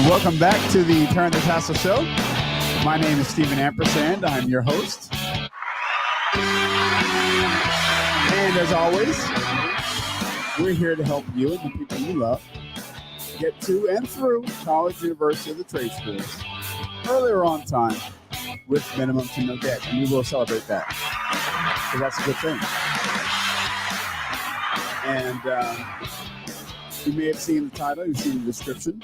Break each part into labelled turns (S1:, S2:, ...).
S1: Welcome back to the Turn the Tassel Show. My name is Stephen Ampersand. I'm your host. And as always, we're here to help you and the people you love get to and through college, university, or the trade schools earlier on time with minimum to no debt. And we will celebrate that. So that's a good thing. And you may have seen the title, you've seen the description.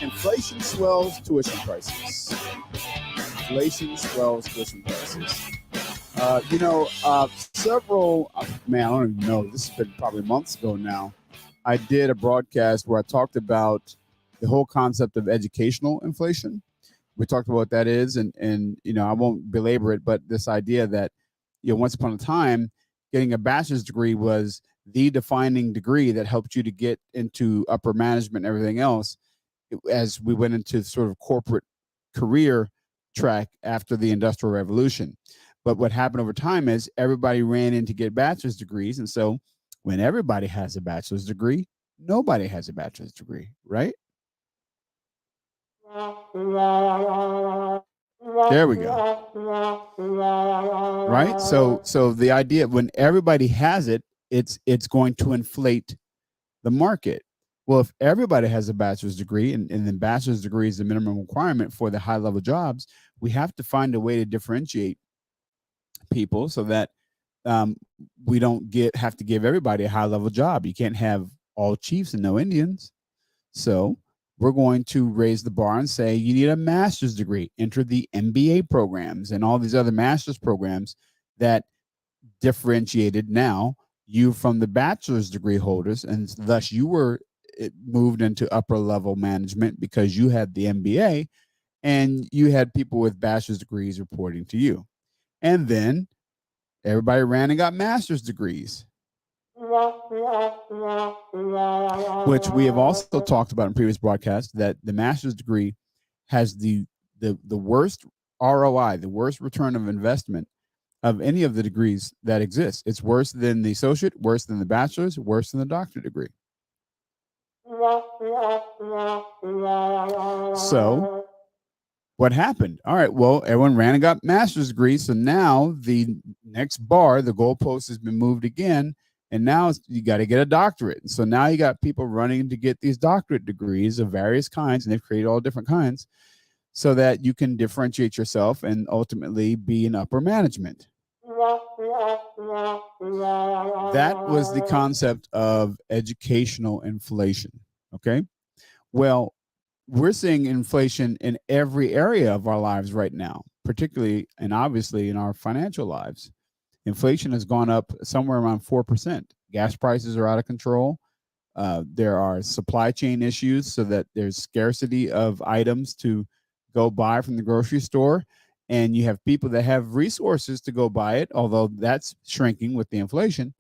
S1: Inflation swells tuition prices. Inflation swells tuition prices. Several, I don't even know, this has been probably months ago now. I did a broadcast where I talked about the whole concept of educational inflation. We talked about what that is, and I won't belabor it, but this idea that, once upon a time, getting a bachelor's degree was the defining degree that helped you to get into upper management and everything else as we went into sort of corporate career track after the Industrial Revolution. But what happened over time is everybody ran in to get bachelor's degrees. And so when everybody has a bachelor's degree, nobody has a bachelor's degree, right? There we go. Right? So the idea, when everybody has it, it's going to inflate the market. Well, if everybody has a bachelor's degree, and the bachelor's degree is the minimum requirement for the high-level jobs, we have to find a way to differentiate people so that we don't have to give everybody a high-level job. You can't have all chiefs and no Indians. So we're going to raise the bar and say you need a master's degree, enter the MBA programs and all these other master's programs that differentiated now you from the bachelor's degree holders, and thus you were moved into upper level management because you had the MBA and you had people with bachelor's degrees reporting to you. And then everybody ran and got master's degrees, which we have also talked about in previous broadcasts, that the master's degree has the worst ROI, the worst return of investment of any of the degrees that exist. It's worse than the associate, worse than the bachelor's, worse than the doctorate degree. So what happened? All right, well, everyone ran and got master's degrees. So now the next bar, the goalpost has been moved again. And now you got to get a doctorate. So now you got people running to get these doctorate degrees of various kinds, and they've created all different kinds so that you can differentiate yourself and ultimately be in upper management. That was the concept of educational inflation. Okay. Well, we're seeing inflation in every area of our lives right now, particularly and obviously in our financial lives. Inflation has gone up somewhere around 4%. Gas prices are out of control. There are supply chain issues so that there's scarcity of items to go buy from the grocery store. And you have people that have resources to go buy it, although that's shrinking with the inflation.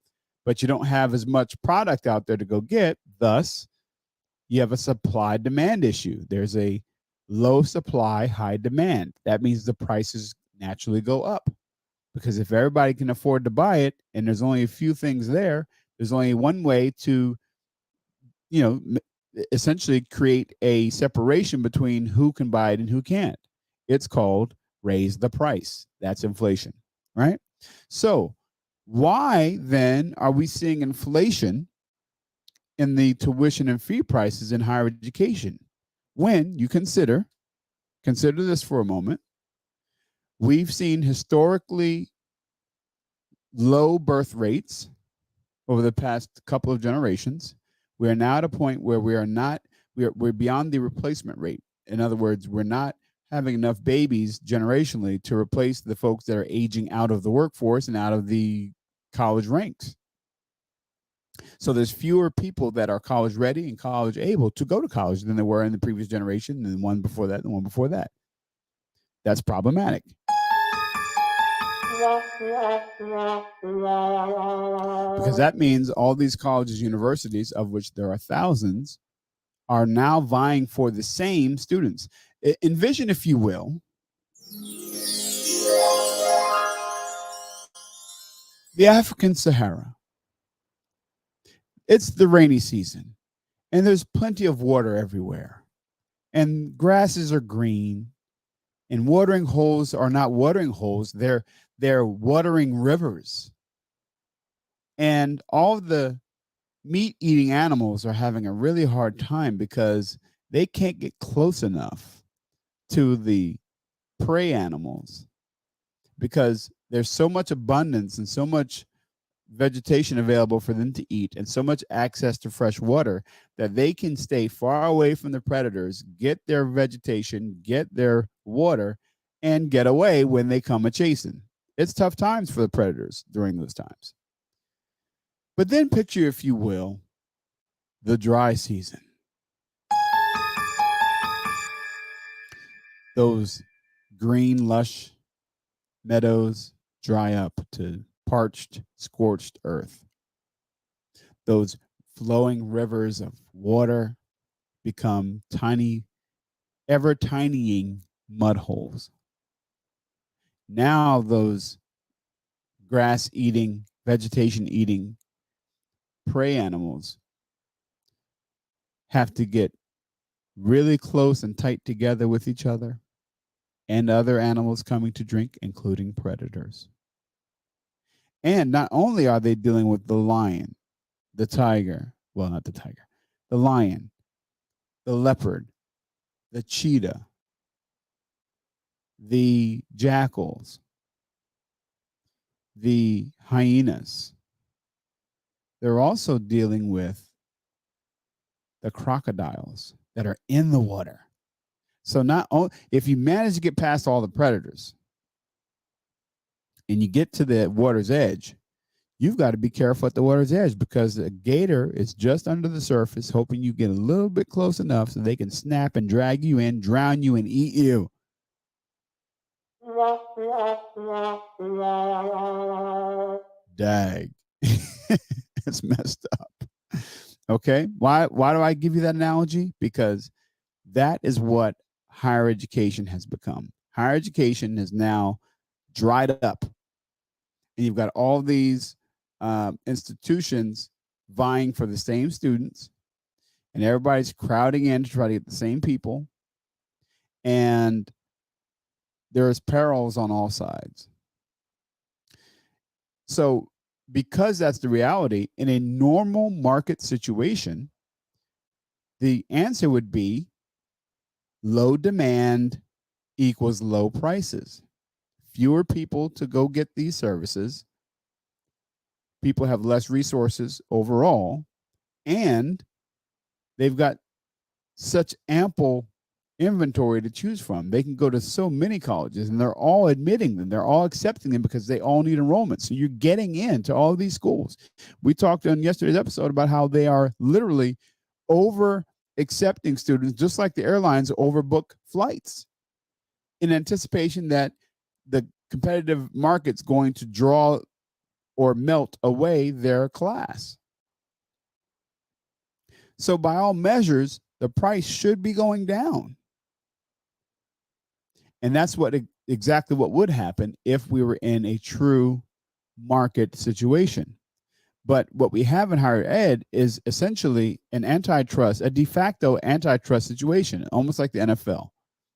S1: But you don't have as much product out there to go get. Thus, you have a supply-demand issue. There's a low supply, high demand. That means the prices naturally go up. Because if everybody can afford to buy it and there's only a few things there, there's only one way to, essentially create a separation between who can buy it and who can't. It's called raise the price. That's inflation, right? So why then are we seeing inflation in the tuition and fee prices in higher education? When you consider this for a moment, we've seen historically low birth rates over the past couple of generations. We are now at a point where we're beyond the replacement rate. In other words, we're not having enough babies generationally to replace the folks that are aging out of the workforce and out of the college ranks. So there's fewer people that are college ready and college able to go to college than there were in the previous generation, and the one before that, and the one before that. That's problematic. Because that means all these colleges, universities, of which there are thousands, are now vying for the same students. Envision, if you will, the African Sahara. It's the rainy season, and there's plenty of water everywhere. and grasses are green, and watering holes are not watering holes, they're watering rivers. And all the meat eating animals are having a really hard time because they can't get close enough to the prey animals because there's so much abundance and so much vegetation available for them to eat and so much access to fresh water that they can stay far away from the predators, get their vegetation, get their water, and get away when they come a chasing. It's tough times for the predators during those times. But then picture, if you will, the dry season. Those green, lush meadows dry up to parched, scorched earth. Those flowing rivers of water become tiny, ever tinying mud holes. Now those grass eating, vegetation eating prey animals have to get really close and tight together with each other and other animals coming to drink, including predators. And not only are they dealing with the lion, the tiger, well, not the tiger, the lion, the leopard, the cheetah, the jackals, the hyenas. They're also dealing with the crocodiles that are in the water. So not only if you manage to get past all the predators and you get to the water's edge, you've got to be careful at the water's edge because the gator is just under the surface, hoping you get a little bit close enough so they can snap and drag you in, drown you, and eat you. Dag. It's messed up. Okay. Why do I give you that analogy? Because that is what higher education has become. Higher education is now dried up. And you've got all these institutions vying for the same students, and everybody's crowding in to try to get the same people. And there's perils on all sides. So, because that's the reality, in a normal market situation, the answer would be low demand equals low prices. Fewer people to go get these services. People have less resources overall, and they've got such ample inventory to choose from. They can go to so many colleges, and they're all admitting them. They're all accepting them because they all need enrollment. So you're getting into all of these schools. We talked on yesterday's episode about how they are literally over accepting students, just like the airlines overbook flights in anticipation that the competitive market's going to draw or melt away their class. So by all measures, the price should be going down. And that's exactly what would happen if we were in a true market situation. But what we have in higher ed is essentially an antitrust, a de facto antitrust situation, almost like the NFL,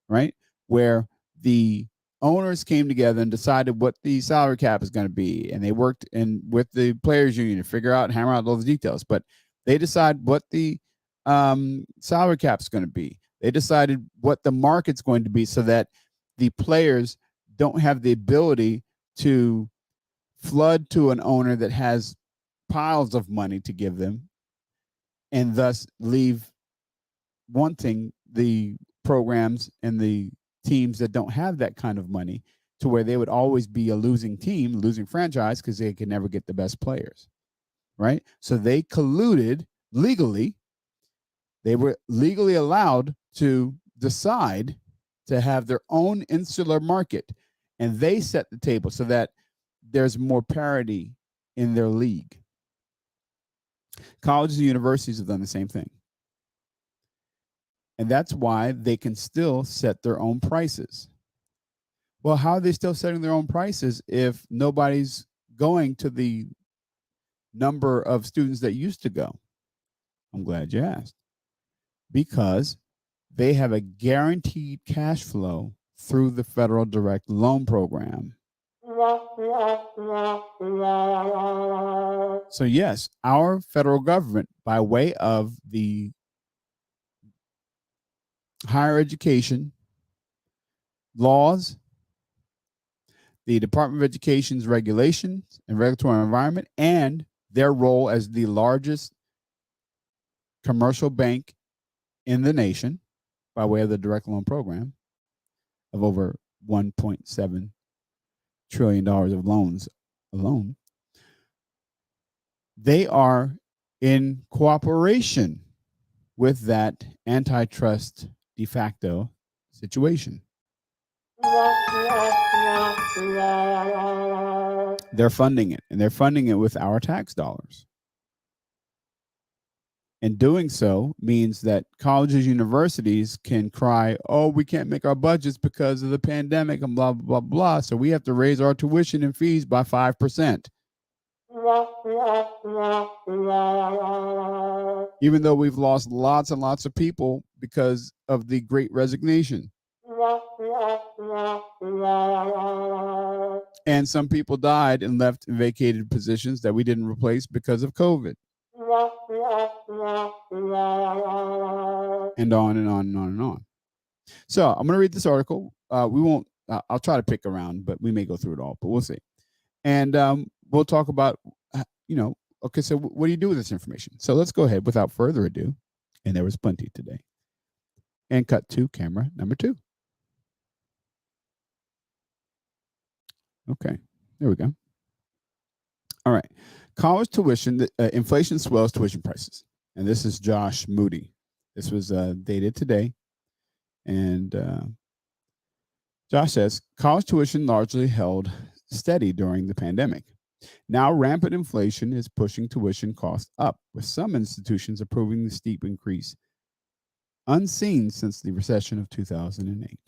S1: right? Where the owners came together and decided what the salary cap is going to be. And they worked with the players union to figure out and hammer out all the details. But they decide what the salary cap is going to be. They decided what the market's going to be so that the players don't have the ability to flood to an owner that has piles of money to give them and thus leave wanting the programs and the teams that don't have that kind of money to where they would always be a losing team, losing franchise because they could never get the best players, right? So they colluded legally. They were legally allowed to decide to have their own insular market, and they set the table so that there's more parity in their league. Colleges and universities have done the same thing. And that's why they can still set their own prices. Well, how are they still setting their own prices if nobody's going to the number of students that used to go? I'm glad you asked. Because they have a guaranteed cash flow through the federal direct loan program. So yes, our federal government, by way of the higher education laws, the Department of Education's regulations and regulatory environment, and their role as the largest commercial bank in the nation, by way of the direct loan program of over $1.7 trillion of loans alone, they are in cooperation with that antitrust de facto situation. They're funding it, and they're funding it with our tax dollars. And doing so means that colleges, universities can cry, oh, we can't make our budgets because of the pandemic and blah, blah, blah, blah. So we have to raise our tuition and fees by 5%. Even though we've lost lots and lots of people because of the Great Resignation. And some people died and left vacated positions that we didn't replace because of COVID. And on and on and on and on. So I'm going to read this article. We won't, I'll try to pick around, but we may go through it all, but we'll see. And we'll talk about, okay, so what do you do with this information? So let's go ahead without further ado. And there was plenty today. And cut to camera number 2. Okay, there we go. All right. College tuition, inflation swells tuition prices. And this is Josh Moody. This was dated today. And Josh says, college tuition largely held steady during the pandemic. Now rampant inflation is pushing tuition costs up, with some institutions approving the steep increase unseen since the recession of 2008.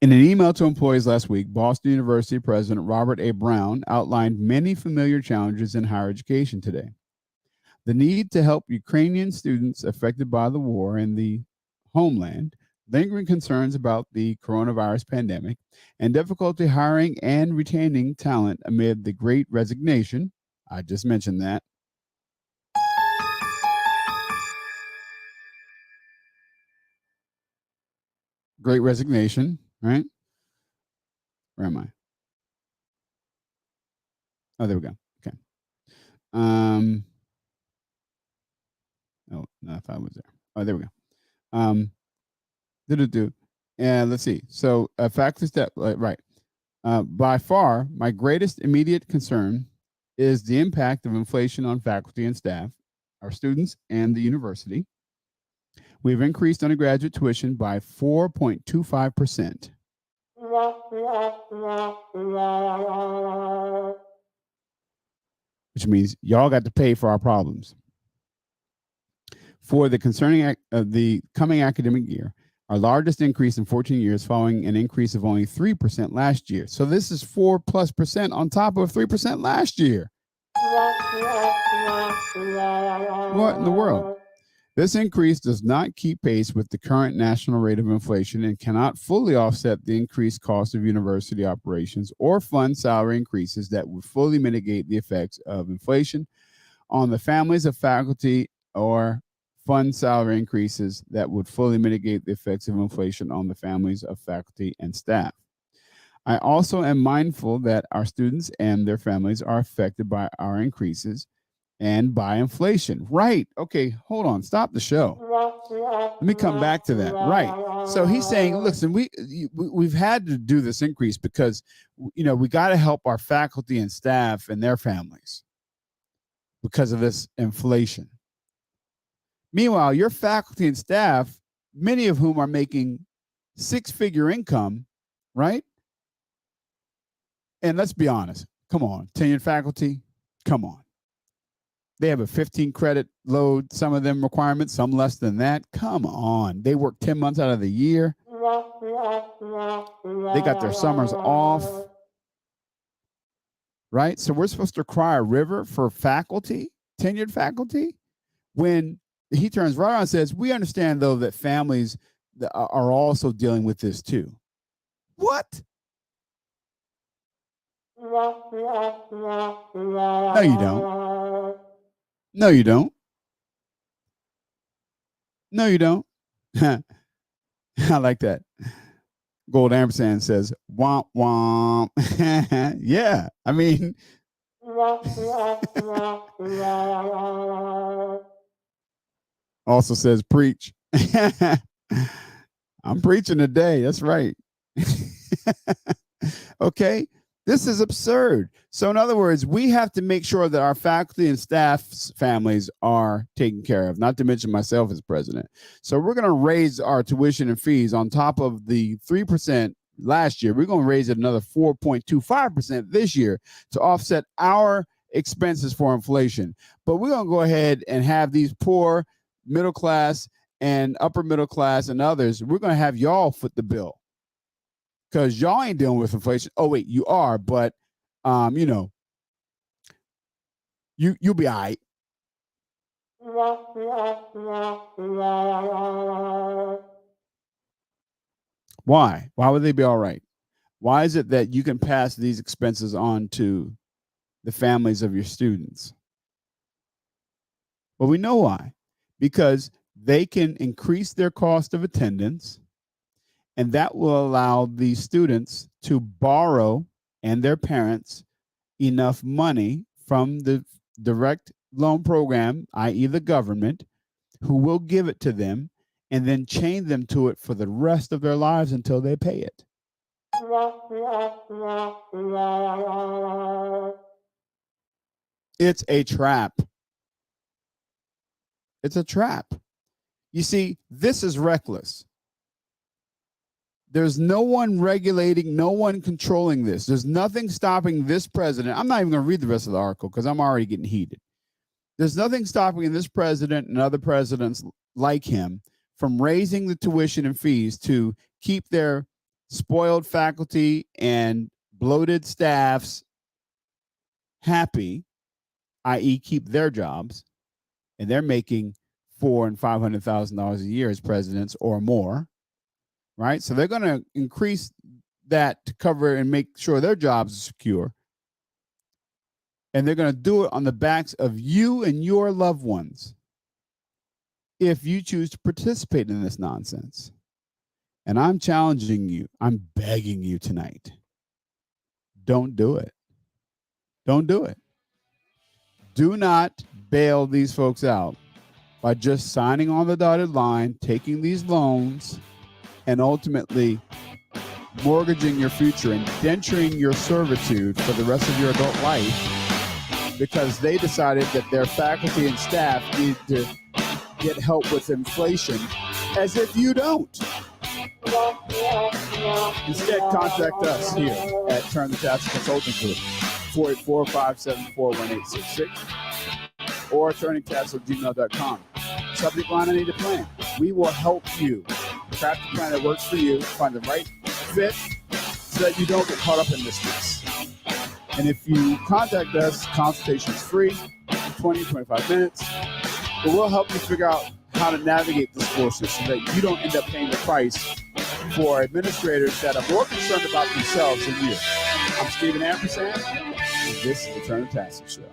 S1: In an email to employees last week, Boston University President Robert A. Brown outlined many familiar challenges in higher education today. The need to help Ukrainian students affected by the war in the homeland, lingering concerns about the coronavirus pandemic, and difficulty hiring and retaining talent amid the Great Resignation. I just mentioned that. Great Resignation, right? Where am I? Oh, there we go. Okay. Oh, no, I thought it was there. Oh, there we go. And let's see. So, faculty step, right. By far, my greatest immediate concern is the impact of inflation on faculty and staff, our students, and the university. We've increased undergraduate tuition by 4.25%. Which means y'all got to pay for our problems. For the the coming academic year, our largest increase in 14 years, following an increase of only 3% last year. So this is 4+% on top of 3% last year. What in the world? This increase does not keep pace with the current national rate of inflation and cannot fully offset the increased cost of university operations or fund salary increases that would fully mitigate the effects of inflation on the families of faculty, or fund salary increases that would fully mitigate the effects of inflation on the families of faculty and staff. I also am mindful that our students and their families are affected by our increases and by inflation. Right. Okay, hold on. Stop the show. Let me come back to that. Right. So he's saying, listen, we've had to do this increase because, we got to help our faculty and staff and their families because of this inflation. Meanwhile, your faculty and staff, many of whom are making 6-figure income, right? And let's be honest. Come on, tenured faculty, come on. They have a 15 credit load, some of them requirements, some less than that. Come on. They work 10 months out of the year. They got their summers off. right? So we're supposed to cry a river for faculty, tenured faculty, when he turns right around and says, we understand, though, that families are also dealing with this too. What? No, you don't. No, you don't. No, you don't. I like that. Gold Ampersand says, womp womp. Yeah, I mean, also says preach. I'm preaching today. That's right. Okay. This is absurd. So, in other words, we have to make sure that our faculty and staff's families are taken care of, not to mention myself as president. So, we're going to raise our tuition and fees on top of the 3% last year. We're going to raise it another 4.25% this year to offset our expenses for inflation. But we're going to go ahead and have these poor, middle class, and upper middle class and others, we're going to have y'all foot the bill. Because y'all ain't dealing with inflation. Oh, wait, you are, but you know, you'll be all right. Why? Why would they be all right? Why is it that you can pass these expenses on to the families of your students? Well, we know why. Because they can increase their cost of attendance, and that will allow the students to borrow and their parents enough money from the direct loan program, i.e. the government, who will give it to them and then chain them to it for the rest of their lives until they pay it. It's a trap. It's a trap. You see, this is reckless. There's no one regulating, no one controlling this. There's nothing stopping this president. I'm not even going to read the rest of the article because I'm already getting heated. There's nothing stopping this president and other presidents like him from raising the tuition and fees to keep their spoiled faculty and bloated staffs happy, i.e. keep their jobs, and they're making $400,000 and $500,000 a year as presidents or more. Right? So they're going to increase that to cover and make sure their jobs are secure. And they're going to do it on the backs of you and your loved ones if you choose to participate in this nonsense. And I'm challenging you. I'm begging you tonight. Don't do it. Don't do it. Do not bail these folks out by just signing on the dotted line, taking these loans, and ultimately mortgaging your future, indenturing your servitude for the rest of your adult life because they decided that their faculty and staff need to get help with inflation, as if you don't. Instead, contact us here at Turn the Taps Consulting Group, 484-574-1866, or turningtaps@gmail.com. Subject line, I need a plan. We will help you craft a plan that works for you, find the right fit so that you don't get caught up in this mess. And if you contact us, consultation is free, 20, 25 minutes, but we'll help you figure out how to navigate this bullshit so that you don't end up paying the price for administrators that are more concerned about themselves than you. I'm Stephen Ampersand, and this is the Turn the Taps Show.